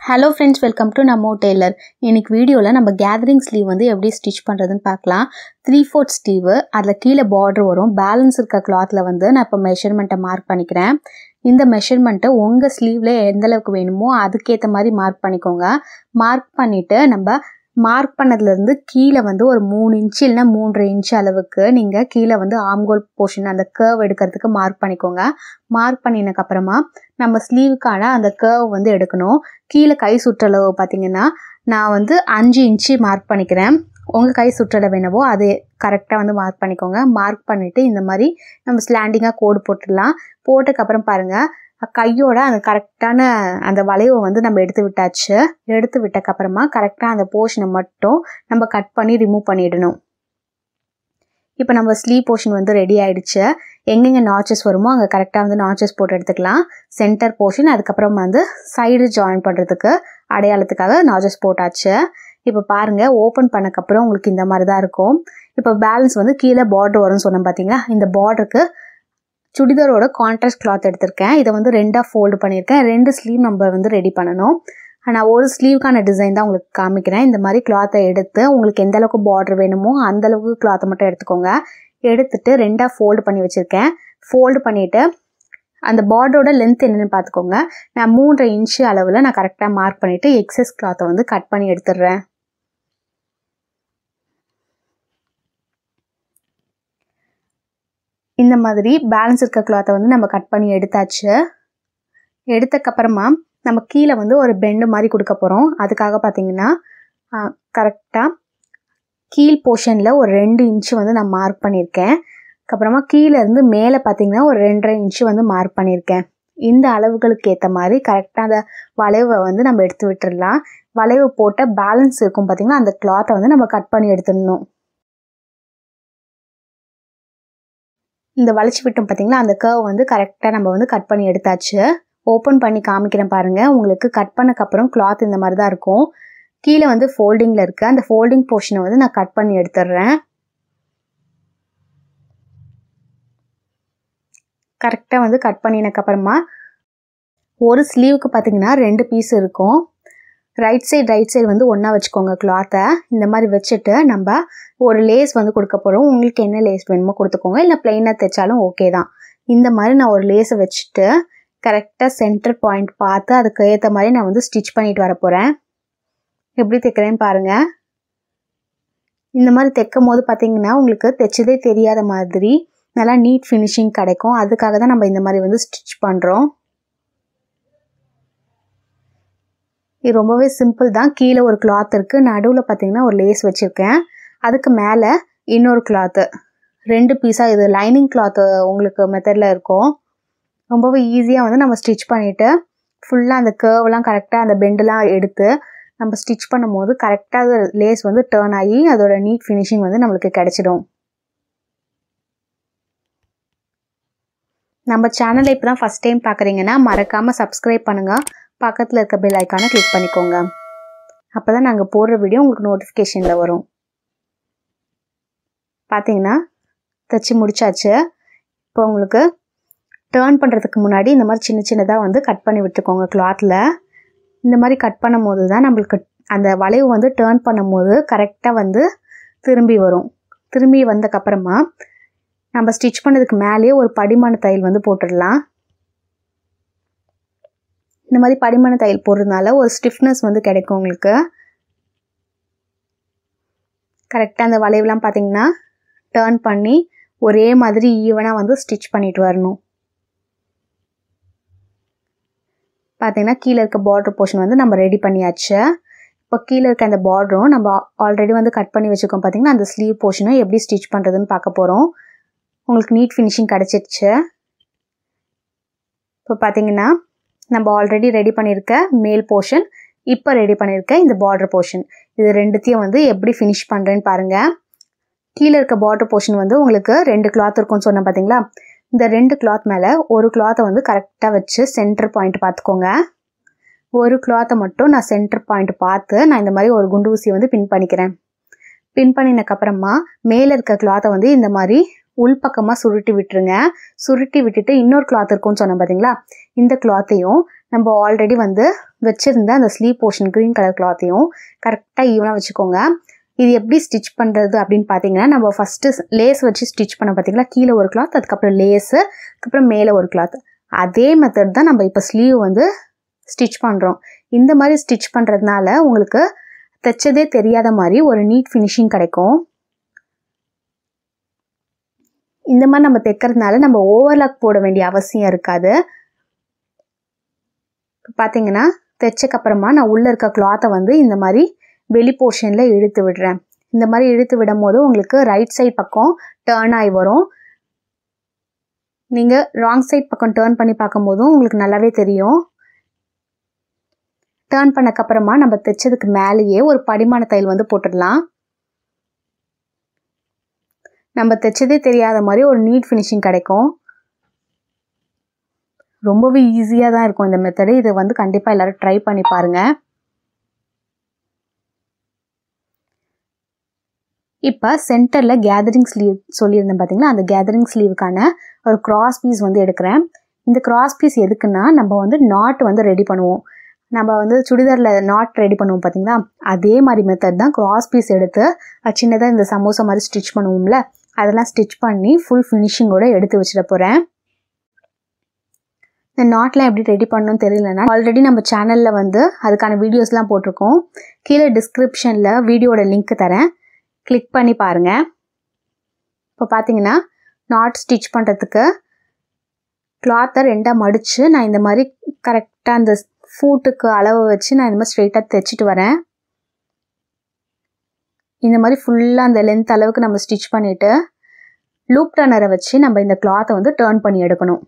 Hello friends, welcome to நம்ம Taylor. இன்னைக்கு வீடியோவில் நம்ம கேதரிங் ஸ்லீவ் வந்து எப்படி ஸ்டிச் பண்ணுறதுன்னு பார்க்கலாம். 3/4 ஸ்லீவு, அதில் கீழே பார்டர் வரும். பேலன்ஸ் இருக்க கிளாத்தில் வந்து நான் இப்போ மெஷர்மெண்ட்டை மார்க் பண்ணிக்கிறேன். இந்த மெஷர்மெண்ட்டை உங்கள் ஸ்லீவில் எந்தளவுக்கு வேணுமோ அதுக்கேற்ற மாதிரி மார்க் பண்ணிக்கோங்க. மார்க் பண்ணிவிட்டு நம்ம மார்க் பண்ணதுலேருந்து கீழே வந்து ஒரு 3 இன்ச்சு இல்லைனா 3.5 இன்ச்சு அளவுக்கு நீங்கள் கீழே வந்து ஆம்கோல் போர்ஷன் அந்த கர்வ் எடுக்கிறதுக்கு மார்க் பண்ணிக்கோங்க. மார்க் பண்ணினதுக்கப்புறமா நம்ம ஸ்லீவுக்கான அந்த கர்வ் வந்து எடுக்கணும். கீழே கை சுற்றளவு பார்த்திங்கன்னா நான் வந்து 5 இன்ச்சு மார்க் பண்ணிக்கிறேன். உங்கள் கை சுற்றளவு என்னவோ அது கரெக்டாக வந்து மார்க் பண்ணிக்கோங்க. மார்க் பண்ணிவிட்டு இந்த மாதிரி நம்ம ஸ்லாண்டிங்காக கோடு போட்டுடலாம். போட்டதுக்கப்புறம் பாருங்கள், கையோட அந்த கரெக்டான அந்த வளைவை வந்து நம்ம எடுத்து விட்டாச்சு. எடுத்து விட்டக்கப்புறமா கரெக்டாக அந்த போர்ஷனை மட்டும் நம்ம கட் பண்ணி ரிமூவ் பண்ணிடணும். இப்போ நம்ம ஸ்லீவ் போர்ஷன் வந்து ரெடி ஆகிடுச்சு. எங்கெங்கே நாச்சஸ் வருமோ அங்கே கரெக்டாக வந்து நாச்சஸ் போட்டு எடுத்துக்கலாம். சென்டர் போர்ஷன், அதுக்கப்புறம் வந்து சைடு ஜாயின் பண்ணுறதுக்கு அடையாளத்துக்காக நாச்சஸ் போட்டாச்சு. இப்போ பாருங்கள், ஓப்பன் பண்ணக்கப்புறம் உங்களுக்கு இந்த மாதிரி தான் இருக்கும். இப்போ பேலன்ஸ் வந்து கீழே பார்டர் வரும்னு சொன்னேன் பார்த்தீங்களா, இந்த பார்டருக்கு சுடிதாரோட கான்ட்ராஸ்ட் கிளாத் எடுத்திருக்கேன். இதை வந்து 2ஆக ஃபோல்டு பண்ணியிருக்கேன். 2 ஸ்லீவ் நம்ம வந்து ரெடி பண்ணணும். நான் ஒரு ஸ்லீவுக்கான டிசைன் தான் உங்களுக்கு காமிக்கிறேன். இந்த மாதிரி கிளாத்தை எடுத்து உங்களுக்கு எந்த அளவுக்கு பார்டர் வேணுமோ அந்தளவுக்கு கிளாத்தை மட்டும் எடுத்துக்கோங்க. எடுத்துட்டு 2ஆக ஃபோல்டு பண்ணி வச்சுருக்கேன். ஃபோல்டு பண்ணிவிட்டு அந்த பார்டரோட லென்த் என்னென்னு பார்த்துக்கோங்க. நான் 3.5 இன்ச்சு அளவில் நான் கரெக்டாக மார்க் பண்ணிவிட்டு எக்ஸஸ் கிளாத்தை வந்து கட் பண்ணி எடுத்துடுறேன். இந்த மாதிரி பேலன்ஸ் இருக்க கிளாத்தை வந்து நம்ம கட் பண்ணி எடுத்தாச்சு. எடுத்தக்கப்புறமா நம்ம கீழே வந்து ஒரு பெண்டு மாதிரி கொடுக்க போகிறோம். அதுக்காக பார்த்திங்கன்னா கரெக்டாக கீழ் போர்ஷனில் ஒரு 2 இன்ச்சு வந்து நான் மார்க் பண்ணியிருக்கேன். அதுக்கப்புறமா கீழேருந்து மேலே பார்த்திங்கன்னா ஒரு 2.5 இன்ச்சு வந்து மார்க் பண்ணியிருக்கேன். இந்த அளவுகளுக்கு ஏற்ற மாதிரி கரெக்டாக அந்த வளைவை வந்து நம்ம எடுத்து விட்டுடலாம். வளைவு போட்ட பேலன்ஸ் இருக்கும் பார்த்திங்கன்னா, அந்த கிளாத்தை வந்து நம்ம கட் பண்ணி எடுத்துடணும். இந்த வளைச்சி விட்டோம் பார்த்திங்களா, அந்த கர்வ் வந்து கரெக்டாக நம்ம வந்து கட் பண்ணி எடுத்தாச்சு. ஓப்பன் பண்ணி காமிக்கிறேன் பாருங்கள். உங்களுக்கு கட் பண்ணக்கப்புறம் கிளாத் இந்த மாதிரி தான் இருக்கும். கீழே வந்து ஃபோல்டிங்கில் இருக்குது. அந்த ஃபோல்டிங் போர்ஷனை வந்து நான் கட் பண்ணி எடுத்துடுறேன். கரெக்டாக வந்து கட் பண்ணினக்கப்புறமா ஒரு ஸ்லீவுக்கு பார்த்திங்கன்னா 2 பீஸ் இருக்கும். ரைட் சைடு வந்து ஒன்றா வச்சுக்கோங்க கிளாத்தை. இந்த மாதிரி வச்சுட்டு நம்ம ஒரு லேஸ் வந்து கொடுக்க போகிறோம். உங்களுக்கு என்ன லேஸ் வேணுமோ கொடுத்துக்கோங்க, இல்லை ப்ளைனாக தைச்சாலும் ஓகே தான். இந்த மாதிரி நான் ஒரு லேஸை வச்சுட்டு கரெக்டாக சென்டர் பாயிண்ட் பார்த்து அதுக்கு ஏற்ற மாதிரி நான் வந்து ஸ்டிச் பண்ணிட்டு வர போகிறேன். எப்படி தைக்கிறேன்னு பாருங்கள். இந்த மாதிரி தைக்கும் போது பார்த்திங்கன்னா உங்களுக்கு தைச்சதே தெரியாத மாதிரி நல்லா நீட் ஃபினிஷிங் கிடைக்கும். அதுக்காக தான் நம்ம இந்த மாதிரி வந்து ஸ்டிச் பண்ணுறோம். இது ரொம்பவே சிம்பிள் தான். கீழே ஒரு கிளாத் இருக்குது, நடுவில் பார்த்திங்கன்னா ஒரு லேஸ் வச்சுருக்கேன். அதுக்கு மேலே இன்னொரு கிளாத்து, 2 பீஸாக இது லைனிங் கிளாத்து உங்களுக்கு மெத்தடில் இருக்கும். ரொம்பவே ஈஸியாக வந்து நம்ம ஸ்டிச் பண்ணிவிட்டு ஃபுல்லாக அந்த கர்வெலாம் கரெக்டாக அந்த பெண்டெலாம் எடுத்து நம்ம ஸ்டிச் பண்ணும் போது கரெக்டாக லேஸ் வந்து டேர்ன் ஆகி அதோட நீட் ஃபினிஷிங் வந்து நம்மளுக்கு கிடைச்சிடும். நம்ம சேனலை இப்போ தான் ஃபஸ்ட் டைம் பார்க்குறீங்கன்னா மறக்காமல் சப்ஸ்கிரைப் பண்ணுங்கள். பக்கத்தில் இருக்க பெல் ஐக்கானை கிளிக் பண்ணிக்கோங்க. அப்போ தான் நாங்கள் போடுற வீடியோ உங்களுக்கு நோட்டிஃபிகேஷனில் வரும். பார்த்தீங்கன்னா தைச்சி முடிச்சாச்சு. இப்போ உங்களுக்கு டேர்ன் பண்ணுறதுக்கு முன்னாடி இந்த மாதிரி சின்ன சின்னதாக வந்து கட் பண்ணி விட்டுக்கோங்க கிளாத்தில். இந்த மாதிரி கட் பண்ணும் போது தான் நம்மளுக்கு அந்த வளைவு வந்து டேர்ன் பண்ணும் போது கரெக்டாக வந்து திரும்பி வரும். திரும்பி வந்ததுக்கப்புறமா நம்ம ஸ்டிச் பண்ணதுக்கு மேலேயே ஒரு படிமான தையல் வந்து போட்டுடலாம். இந்த மாதிரி படிமான தையல் போடுறதுனால ஒரு ஸ்டிஃப்னஸ் வந்து கிடைக்கும் உங்களுக்கு. கரெக்டாக அந்த வளைவுலாம் பார்த்திங்கன்னா டேர்ன் பண்ணி ஒரே மாதிரி ஈவனாக வந்து ஸ்டிச் பண்ணிட்டு வரணும். பார்த்திங்கன்னா கீழே இருக்க பார்டர் போர்ஷன் வந்து நம்ம ரெடி பண்ணியாச்சு. இப்போ கீழே இருக்க அந்த பார்டரும் நம்ம ஆல்ரெடி வந்து கட் பண்ணி வச்சுருக்கோம் பார்த்திங்கன்னா, அந்த ஸ்லீவ் போர்ஷனும் எப்படி ஸ்டிச் பண்ணுறதுன்னு பார்க்க போகிறோம். உங்களுக்கு நீட் ஃபினிஷிங் கிடச்சிருச்சு. இப்போ பார்த்திங்கன்னா நம்ம ஆல்ரெடி ரெடி பண்ணியிருக்க மேல் போர்ஷன், இப்போ ரெடி பண்ணியிருக்க இந்த பார்டர் போர்ஷன், இது ரெண்டுத்தையும் வந்து எப்படி ஃபினிஷ் பண்ணுறேன்னு பாருங்கள். கீழே இருக்க பார்டர் போர்ஷன் வந்து உங்களுக்கு 2 கிளாத் இருக்கும்னு சொன்னேன் பார்த்தீங்களா, இந்த 2 கிளாத் மேலே ஒரு கிளாத்தை வந்து கரெக்டாக வச்சு சென்டர் பாயிண்ட் பார்த்துக்கோங்க. ஒரு கிளாத்தை மட்டும் நான் சென்டர் பாயிண்ட் பார்த்து நான் இந்த மாதிரி ஒரு குண்டு ஊசியை வந்து பின் பண்ணிக்கிறேன். பின் பண்ணினதுக்கப்புறமா மேலே இருக்க கிளாத்தை வந்து இந்த மாதிரி உள்பக்கமாக சுருட்டி விட்டுருங்க. சுருட்டி விட்டுட்டு இன்னொரு கிளாத் இருக்கும்னு சொன்னேன் பார்த்தீங்களா, இந்த கிளாத்தையும் நம்ம ஆல்ரெடி வந்து வச்சுருந்த அந்த ஸ்லீவ் போர்ஷன் க்ரீன் கலர் கிளாத்தையும் கரெக்டாக ஈவனாக வச்சுக்கோங்க. இது எப்படி ஸ்டிச் பண்ணுறது அப்படின்னு பார்த்தீங்கன்னா, நம்ம ஃபஸ்ட்டு லேஸ் வச்சு ஸ்டிச் பண்ண பார்த்தீங்களா, கீழே ஒரு கிளாத், அதுக்கப்புறம் லேஸு, அதுக்கப்புறம் மேலே ஒரு கிளாத். அதே மெத்தட் தான் நம்ம இப்போ ஸ்லீவ் வந்து ஸ்டிச் பண்ணுறோம். இந்த மாதிரி ஸ்டிச் பண்ணுறதுனால உங்களுக்கு தைச்சதே தெரியாத மாதிரி ஒரு நீட் ஃபினிஷிங் கிடைக்கும். இந்த மாதிரி நம்ம தைக்கிறதுனால நம்ம ஓவர்லாக் போட வேண்டிய அவசியம் இருக்காது. பார்த்தீங்கன்னா தைச்சக்கப்புறமா நான் உள்ளே இருக்க கிளாத்தை வந்து இந்த மாதிரி வெளி போர்ஷனில் இழுத்து விடுறேன். இந்த மாதிரி இழுத்து விடும் போது உங்களுக்கு ரைட் சைட் பக்கம் டேர்ன் ஆகி வரும். நீங்கள் ராங் சைட் பக்கம் டேர்ன் பண்ணி பார்க்கும்போதும் உங்களுக்கு நல்லாவே தெரியும். டேர்ன் பண்ணக்கப்புறமா நம்ம தைச்சதுக்கு மேலேயே ஒரு படிமான தையல் வந்து போட்டுடலாம். நம்ம தைச்சதே தெரியாத மாதிரி ஒரு நீட் ஃபினிஷிங் கிடைக்கும். ரொம்பவே ஈஸியாக தான் இருக்கும் இந்த மெத்தடு. இதை வந்து கண்டிப்பாக எல்லோரும் ட்ரை பண்ணி பாருங்கள். இப்போ சென்டரில் கேதரிங் ஸ்லீவ் சொல்லியிருந்தேன் பார்த்தீங்களா, அந்த கேதரிங் ஸ்லீவுக்கான ஒரு கிராஸ் பீஸ் வந்து எடுக்கிறேன். இந்த கிராஸ் பீஸ் எதுக்குன்னா, நம்ம வந்து நாட் வந்து ரெடி பண்ணுவோம். நம்ம வந்து சுடிதாரில் நாட் ரெடி பண்ணுவோம் பார்த்தீங்களா, அதே மாதிரி மெத்தட் தான். கிராஸ் பீஸ் எடுத்து சின்னதாக இந்த சமோசா மாதிரி ஸ்டிச் பண்ணுவோம்ல, அதெல்லாம் ஸ்டிச் பண்ணி ஃபுல் ஃபினிஷிங்கோடு எடுத்து வச்சிட போகிறேன். இந்த நாட்லாம் எப்படி ரெடி பண்ணணும்னு தெரியலன்னா, ஆல்ரெடி நம்ம சேனலில் வந்து அதுக்கான வீடியோஸ்லாம் போட்டிருக்கோம். கீழே டிஸ்கிரிப்ஷனில் வீடியோட லிங்க் தரேன், கிளிக் பண்ணி பாருங்கள். இப்போ பார்த்தீங்கன்னா நாட் ஸ்டிச் பண்ணுறதுக்கு கிளாத்தை ரெண்டாக மடித்து நான் இந்த மாதிரி கரெக்டாக அந்த ஃபூட்டுக்கு அளவு வச்சு நான் இந்த மாதிரி ஸ்ட்ரெயிட்டாக தைச்சிட்டு வரேன். இந்த மாதிரி ஃபுல்லாக அந்த லென்த் அளவுக்கு நம்ம ஸ்டிச் பண்ணிவிட்டு லூப் டர்னரை வச்சு நம்ம இந்த கிளாத்தை வந்து டர்ன் பண்ணி எடுக்கணும்.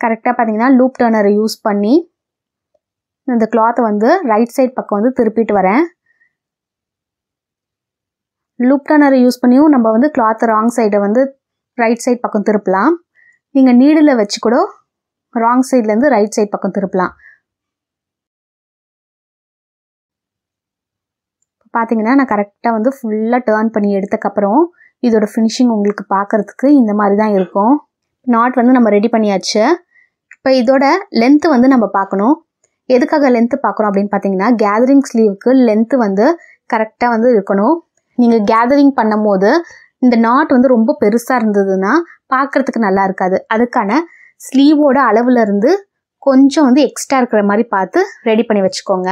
கரெக்டாக பார்த்தீங்கன்னா லூப் டர்னரை யூஸ் பண்ணி இந்த கிளாத்தை வந்து ரைட் சைட் பக்கம் வந்து திருப்பிட்டு வரேன். லூப் டர்னரை யூஸ் பண்ணியும் நம்ம வந்து கிளாத்தை ராங் சைடை வந்து ரைட் சைட் பக்கம் திருப்பலாம். நீங்கள் நீடில் வச்சு கூட ராங் சைட்லேருந்து ரைட் சைட் பக்கம் திருப்பலாம். பார்த்தீங்கன்னா நான் கரெக்டாக வந்து ஃபுல்லாக டர்ன் பண்ணி எடுத்தக்கப்புறம் இதோட ஃபினிஷிங் உங்களுக்கு பார்க்குறதுக்கு இந்த மாதிரி தான் இருக்கும். நாட் வந்து நம்ம ரெடி பண்ணியாச்சு. இப்போ இதோட லென்த்து வந்து நம்ம பார்க்கணும். எதுக்காக லென்த்து பார்க்குறோம் அப்படின்னு பார்த்தீங்கன்னா, கேதரிங் ஸ்லீவுக்கு லென்த்து வந்து கரெக்டாக வந்து இருக்கணும். நீங்கள் கேதரிங் பண்ணும் போது இந்த நாட் வந்து ரொம்ப பெருசாக இருந்ததுன்னா பார்க்குறதுக்கு நல்லா இருக்காது. அதுக்கான ஸ்லீவோட அளவுலேருந்து கொஞ்சம் வந்து எக்ஸ்ட்ரா இருக்கிற மாதிரி பார்த்து ரெடி பண்ணி வச்சுக்கோங்க.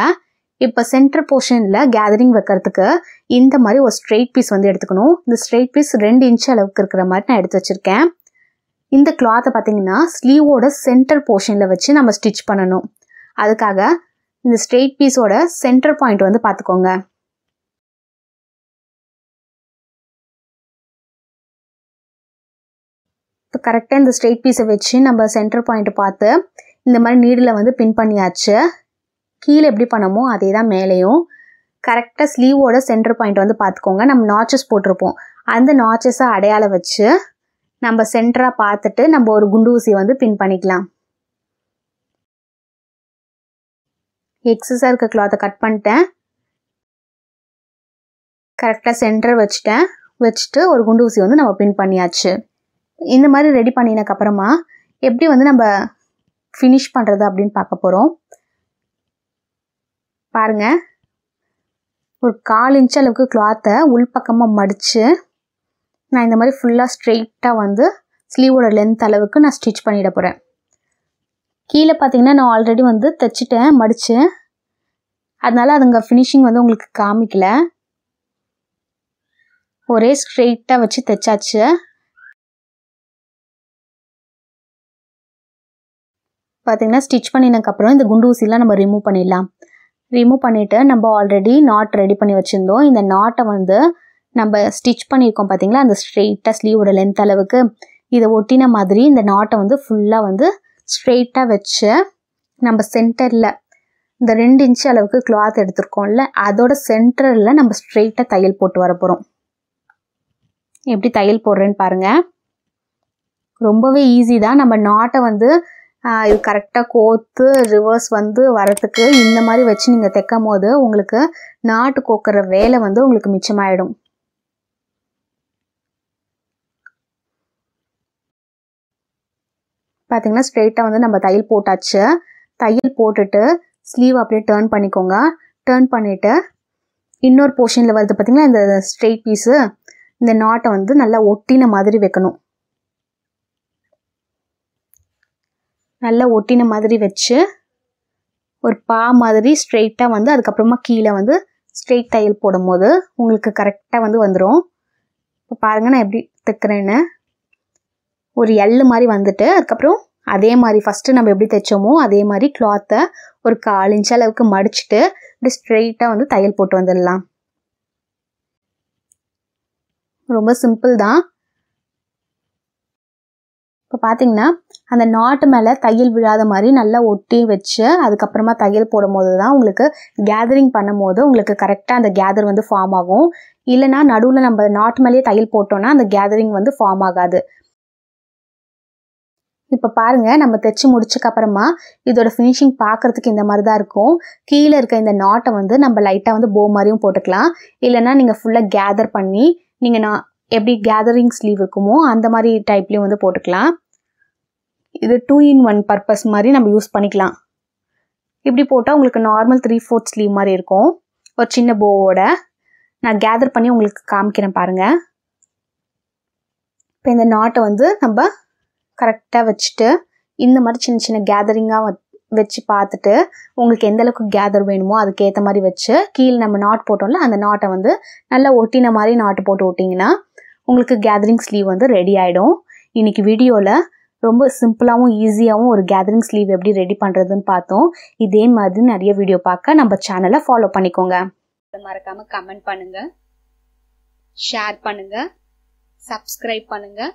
இப்போ சென்டர் போர்ஷனில் கேதரிங் வைக்கிறதுக்கு இந்த மாதிரி ஒரு ஸ்ட்ரெயிட் பீஸ் வந்து எடுத்துக்கணும். இந்த ஸ்ட்ரெயிட் பீஸ் 2 இன்ச் அளவுக்கு இருக்கிற மாதிரி நான் எடுத்து வச்சுருக்கேன். இந்த கிளாத்தை பார்த்தீங்கன்னா ஸ்லீவோட சென்டர் போர்ஷனில் வச்சு நம்ம ஸ்டிச் பண்ணணும். அதுக்காக இந்த ஸ்ட்ரெயிட் பீஸோட சென்டர் பாயிண்ட் வந்து பார்த்துக்கோங்க. இப்போ கரெக்டாக இந்த ஸ்ட்ரெயிட் பீஸை வச்சு நம்ம சென்டர் பாயிண்ட்டை பார்த்து இந்த மாதிரி நீடில் வந்து பின் பண்ணியாச்சு. கீழே எப்படி பண்ணமோ அதே தான் மேலேயும். கரெக்டாக ஸ்லீவோட சென்டர் பாயிண்ட் வந்து பார்த்துக்கோங்க. நம்ம நாச்சஸ் போட்டிருப்போம், அந்த நாச்சஸை அடையாளம் வச்சு நம்ம சென்டராக பார்த்துட்டு நம்ம ஒரு குண்டு ஊசி வந்து பின் பண்ணிக்கலாம். எக்ஸஸாக இருக்க கிளாத்தை கட் பண்ணிட்டேன். கரெக்டாக சென்டர் வச்சுட்டு ஒரு குண்டு ஊசி வந்து நம்ம பின் பண்ணியாச்சு. இந்த மாதிரி ரெடி பண்ணினதுக்கப்புறமா எப்படி வந்து நம்ம ஃபினிஷ் பண்ணுறது அப்படின்னு பார்க்க போகிறோம். பாருங்கள், ஒரு 1/4 இன்ச் அளவுக்கு கிளாத்தை உள்பக்கமாக மடித்து நான் இந்த மாதிரி ஃபுல்லாக ஸ்ட்ரெயிட்டாக வந்து ஸ்லீவோட லென்த் அளவுக்கு நான் ஸ்டிச் பண்ணிட போகிறேன். கீழே பார்த்தீங்கன்னா நான் ஆல்ரெடி வந்து தைச்சிட்டேன் மடித்து, அதனால் அதுங்க ஃபினிஷிங் வந்து உங்களுக்கு காமிக்கல. ஒரே ஸ்ட்ரெயிட்டாக வச்சு தைச்சாச்சு. பார்த்தீங்கன்னா ஸ்டிச் பண்ணினதுக்கப்புறம் இந்த குண்டு ஊசிலாம் நம்ம ரிமூவ் பண்ணிடலாம். ரிமூவ் பண்ணிவிட்டு நம்ம ஆல்ரெடி நாட் ரெடி பண்ணி வச்சுருந்தோம். இந்த நாட்டை வந்து நம்ம ஸ்டிச் பண்ணியிருக்கோம் பார்த்தீங்களா, அந்த ஸ்ட்ரெயிட்டாக ஸ்லீவோட லென்த் அளவுக்கு இதை ஒட்டின மாதிரி இந்த நாட்டை வந்து ஃபுல்லாக வந்து ஸ்ட்ரெயிட்டாக வச்சு நம்ம சென்டரில் இந்த 2 இன்ச் அளவுக்கு கிளாத் எடுத்துருக்கோம்ல, அதோட சென்டரில் நம்ம ஸ்ட்ரெயிட்டாக தையல் போட்டு வர போகிறோம். எப்படி தையல் போடுறேன்னு பாருங்கள். ரொம்பவே ஈஸி தான். நம்ம நாட்டை வந்து இது கரெக்டாக கோத்து ரிவர்ஸ் வந்து வரத்துக்கு இந்த மாதிரி வச்சு நீங்கள் தைக்கும் போது உங்களுக்கு நாட்டு கோக்கிற வேலை வந்து உங்களுக்கு மிச்சமாயிடும். பார்த்தீங்கன்னா ஸ்ட்ரெயிட்டாக வந்து நம்ம தையல் போட்டாச்சு. தையல் போட்டுட்டு ஸ்லீவ் அப்படியே டர்ன் பண்ணிக்கோங்க. டர்ன் பண்ணிவிட்டு இன்னொரு போர்ஷனில் வருது பார்த்தீங்கன்னா இந்த ஸ்ட்ரெயிட் பீஸு, இந்த நாட்டை வந்து நல்லா ஒட்டின மாதிரி வைக்கணும். நல்லா ஒட்டின மாதிரி வச்சு ஒரு பா மாதிரி ஸ்ட்ரெயிட்டாக வந்து அதுக்கப்புறமா கீழே வந்து ஸ்ட்ரெயிட் தையல் போடும் போது உங்களுக்கு கரெக்டாக வந்து வந்துடும். இப்போ பாருங்கள் நான் எப்படி தைக்கிறேன்னு. ஒரு எல் மாதிரி வந்துட்டு அதுக்கப்புறம் அதே மாதிரி ஃபஸ்ட்டு நம்ம எப்படி தைச்சோமோ அதே மாதிரி கிளாத்தை ஒரு 1/4 இன்ச் அளவுக்கு மடிச்சுட்டு இப்படி ஸ்ட்ரெயிட்டாக வந்து தையல் போட்டு வந்துடலாம். ரொம்ப சிம்பிள் தான். இப்போ பார்த்தீங்கன்னா அந்த நாட்டு மேலே தையல் விழாத மாதிரி நல்லா ஒட்டி வச்சு அதுக்கப்புறமா தையல் போடும் போது தான் உங்களுக்கு கேதரிங் பண்ணும் போது உங்களுக்கு கரெக்டாக அந்த கேதர் வந்து ஃபார்ம் ஆகும். இல்லைனா நடுவில் நம்ம நாட்டு மேலேயே தையல் போட்டோம்னா அந்த கேதரிங் வந்து ஃபார்ம் ஆகாது. இப்போ பாருங்கள் நம்ம தைச்சி முடிச்சக்கப்புறமா இதோட ஃபினிஷிங் பார்க்குறதுக்கு இந்த மாதிரி தான் இருக்கும். கீழே இருக்க இந்த நாட்டை வந்து நம்ம லைட்டாக வந்து போ மாதிரியும் போட்டுக்கலாம். இல்லைனா நீங்கள் ஃபுல்லாக கேதர் பண்ணி நீங்கள் எப்படி கேதரிங் ஸ்லீவ் இருக்குமோ அந்த மாதிரி டைப்லேயும் வந்து போட்டுக்கலாம். இது 2-in-1 பர்பஸ் மாதிரி நம்ம யூஸ் பண்ணிக்கலாம். இப்படி போட்டால் உங்களுக்கு நார்மல் 3/4 ஸ்லீவ் மாதிரி இருக்கும் ஒரு சின்ன போவோட. நான் கேதர் பண்ணி உங்களுக்கு காமிக்கிறேன் பாருங்கள். இப்போ இந்த நாட்டை வந்து நம்ம கரெக்டாக வச்சுட்டு இந்த மாதிரி சின்ன சின்ன கேதரிங்காக வச்சு பார்த்துட்டு உங்களுக்கு எந்தளவுக்கு கேதர் வேணுமோ அதுக்கேற்ற மாதிரி வச்சு கீழே நம்ம நாட் போட்டோம்ல அந்த நாட்டை வந்து நல்லா ஒட்டின மாதிரி நாட்டு போட்டு விட்டிங்கன்னா உங்களுக்கு கேதரிங் ஸ்லீவ் வந்து ரெடி ஆகிடும். இன்றைக்கி வீடியோவில் ரொம்ப சிம்பிளாகவும் ஈஸியாகவும் ஒரு கேதரிங் ஸ்லீவ் எப்படி ரெடி பண்ணுறதுன்னு பார்த்தோம். இதே மாதிரி நிறைய வீடியோ பார்க்க நம்ம சேனலை ஃபாலோ பண்ணிக்கோங்க. மறக்காமல் கமெண்ட் பண்ணுங்கள், ஷேர் பண்ணுங்கள், சப்ஸ்கிரைப் பண்ணுங்கள்,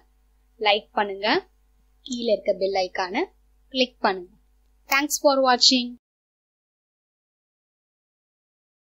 லைக் பண்ணுங்கள், கீழே இருக்க பெல் ஐக்கானை கிளிக் பண்ணுங்கள். தேங்க்ஸ் ஃபார் வாட்சிங்.